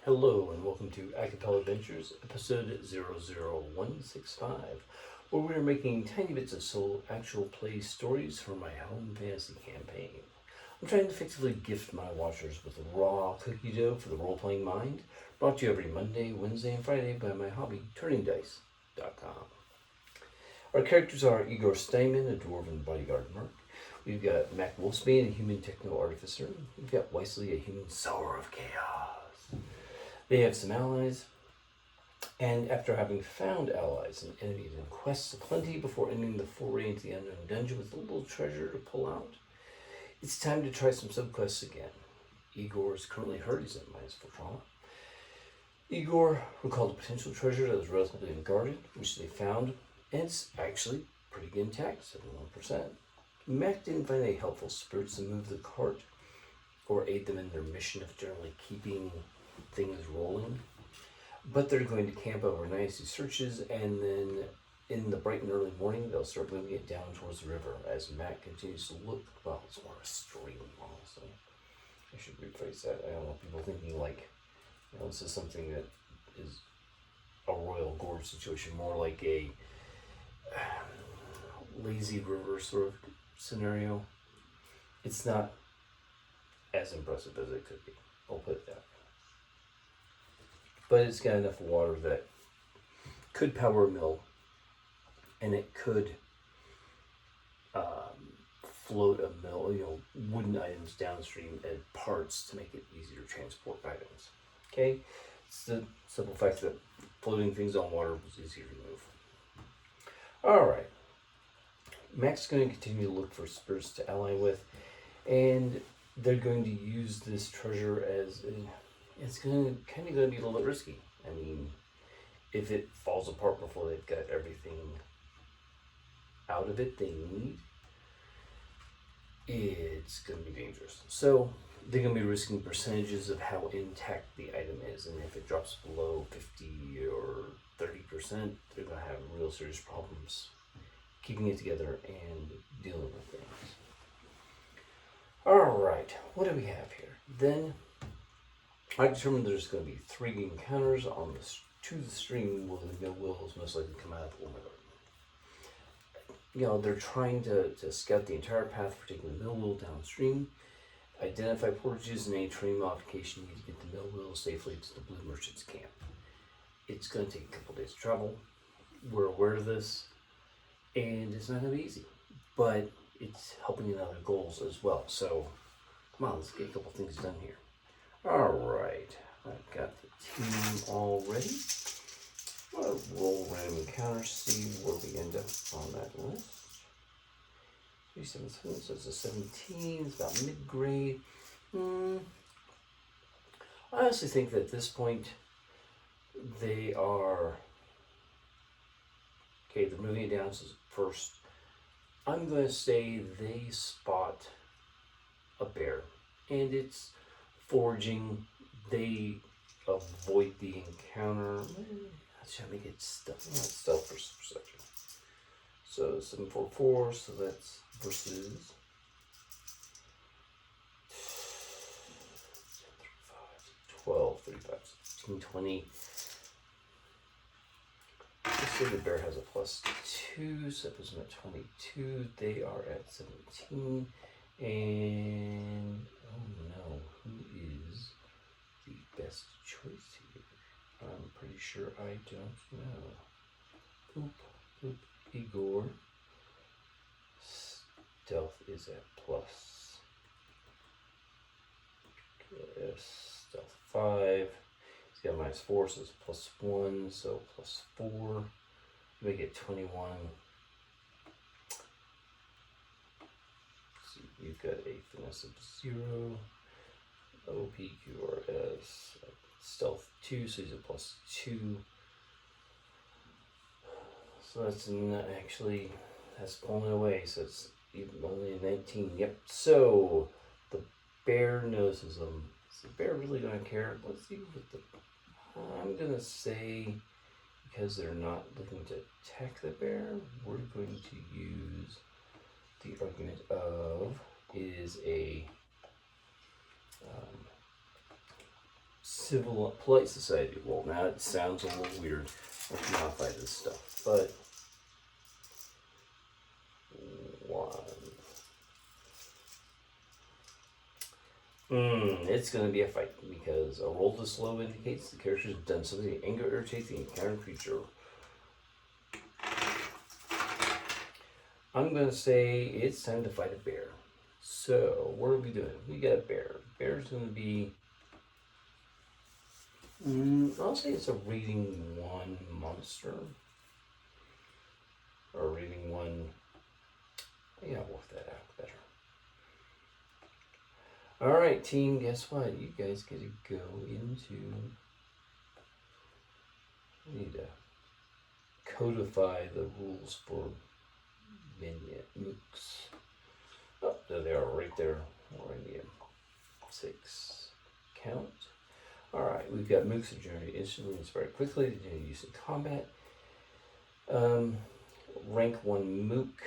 Hello and welcome to Acapella Adventures, episode 00165, where we are making tiny bits of actual play stories for my home fantasy campaign. I'm trying to effectively gift my watchers with raw cookie dough for the role-playing mind, brought to you every Monday, Wednesday, and Friday by my hobby, turningdice.com. Our characters are Igor Steinmann, a Dwarven Bodyguard Merc. We've got Mac Wolfsbane, a human Techno-Artificer. We've got Wyesley, a human Sower of Chaos. They have some allies, and after having found allies and enemies and quests aplenty before ending the foray into the unknown dungeon with a little treasure to pull out, it's time to try some subquests again. Igor is currently hurt, he's at minus 4 trauma. Igor recalled a potential treasure that was relatively unguarded, which they found, and it's actually pretty good intact, 71%. Mac didn't find any helpful spirits to move the cart or aid them in their mission of generally keeping things rolling, but they're going to camp overnight as he searches, and then in the bright and early morning they'll start moving it down towards the river as Mac continues to look. Well, it's more a stream, honestly. I should rephrase that. I don't want people thinking like, this is something that is a royal gorge situation, more like a lazy river sort of scenario. It's not as impressive as it could be, I'll put it that way. But it's got enough water that could power a mill, and it could float a mill, wooden items downstream and parts to make it easier to transport items. Okay? It's the simple fact that floating things on water was easier to move. Alright. Mac's going to continue to look for spirits to ally with, and they're going to use this treasure as it's kind of going to be a little bit risky. I mean, if it falls apart before they've got everything out of it they need, it's going to be dangerous. So they're going to be risking percentages of how intact the item is, and if it drops below 50 or 30%, they're going to have real serious problems keeping it together and dealing with things. Alright, what do we have here? Then I determined there's going to be 3 encounters on to the stream where the mill wheels most likely come out of the Woman Garden. They're trying to scout the entire path for taking the mill wheel downstream, identify portages and any terrain modification needed to get the mill wheel safely to the Blue Merchant's camp. It's going to take a couple days of travel. We're aware of this, and it's not going to be easy, but it's helping in other goals as well. So come on, let's get a couple things done here. Alright, I've got the team all ready. I'll roll random encounters, see where we end up on that list. 377, so it's a 17, it's about mid-grade. I honestly think that at this point, they are... Okay, they're moving it down to first. I'm going to say they spot a bear, and it's foraging. They avoid the encounter. Should I make it stealth versus perception? So 744, so that's versus 12, 35, 16, 20. Let's say the bear has a +2, so that puts them at 22. They are at 17. And oh no, who is the best choice here? I'm pretty sure I don't know. Oop, Igor. Stealth is at plus. Stealth 5. He's got -4, so it's +1, so +4. Make it 21. So you've got a finesse of 0. OPQRS. Stealth 2, so he's a +2. So that's not actually, that's pulling away, so it's even only a 19. Yep, so the bear notices him. Is the bear really going to care? Let's see what the... I'm going to say, because they're not looking to attack the bear, we're going to use the argument of is a polite society. Well, now it sounds a little weird. Let's modify this stuff. But 1. It's going to be a fight because a roll this low indicates the character has done something to anger or irritate the encountered creature. I'm going to say it's time to fight a bear. So, what are we doing? We got a bear. Bear's going to be, I'll say it's a rating 1 monster. Or rating 1, I gotta work that out better. Alright team, guess what? You guys get to go into, I need to codify the rules for mooks. Oh, there they are right there. We're in the 6 count. Alright, we've got mooks that generate instantly and very quickly. They use in combat. Rank 1 mook.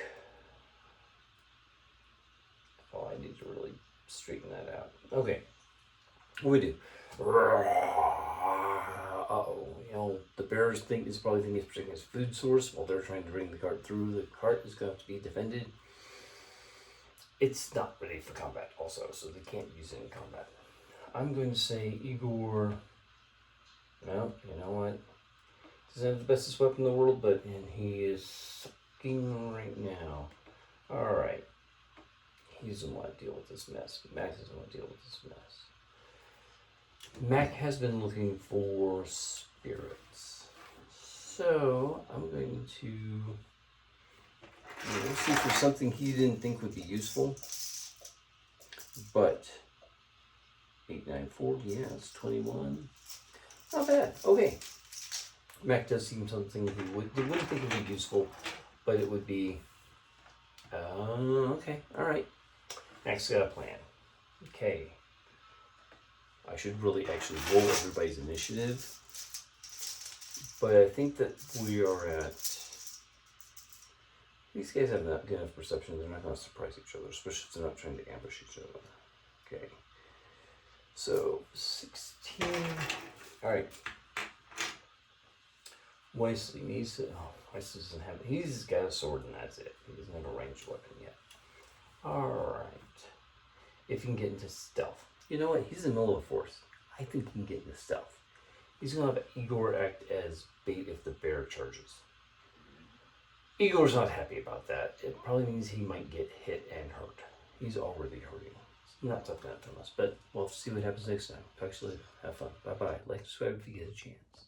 Oh, I need to really straighten that out. Okay, what do we do? Uh-oh, you know, the bears is probably thinking it's protecting his food source while they're trying to bring the cart through. The cart is going to have to be defended. It's not ready for combat also, so they can't use it in combat. I'm going to say Igor, well, you know what? Doesn't have the bestest weapon in the world, and he is sucking right now. Alright. He doesn't want to deal with this mess. Mac doesn't want to deal with this mess. Mac has been looking for spirits. So, I'm going to see for something he didn't think would be useful. But 8, 9, 4, yeah, it's 21. Not bad. Okay. Mac does seem something he wouldn't think would be useful, but it would be okay, alright. Mac's got a plan. Okay. I should really actually roll everybody's initiative. But I think that we are at, these guys have not good enough perception, they're not going to surprise each other, especially if they're not trying to ambush each other. Okay. So 16. Alright. Wyesley needs to, Wyesley doesn't have, he's got a sword and that's it. He doesn't have a ranged weapon yet. Alright. If he can get into stealth. You know what? He's in the middle of the forest. I think he can get into stealth. He's going to have Igor act as bait if the bear charges. Igor's not happy about that. It probably means he might get hit and hurt. He's already hurting. It's not tough enough from us. But we'll see what happens next time. Talk to you later. Have fun. Bye-bye. Like, subscribe if you get a chance.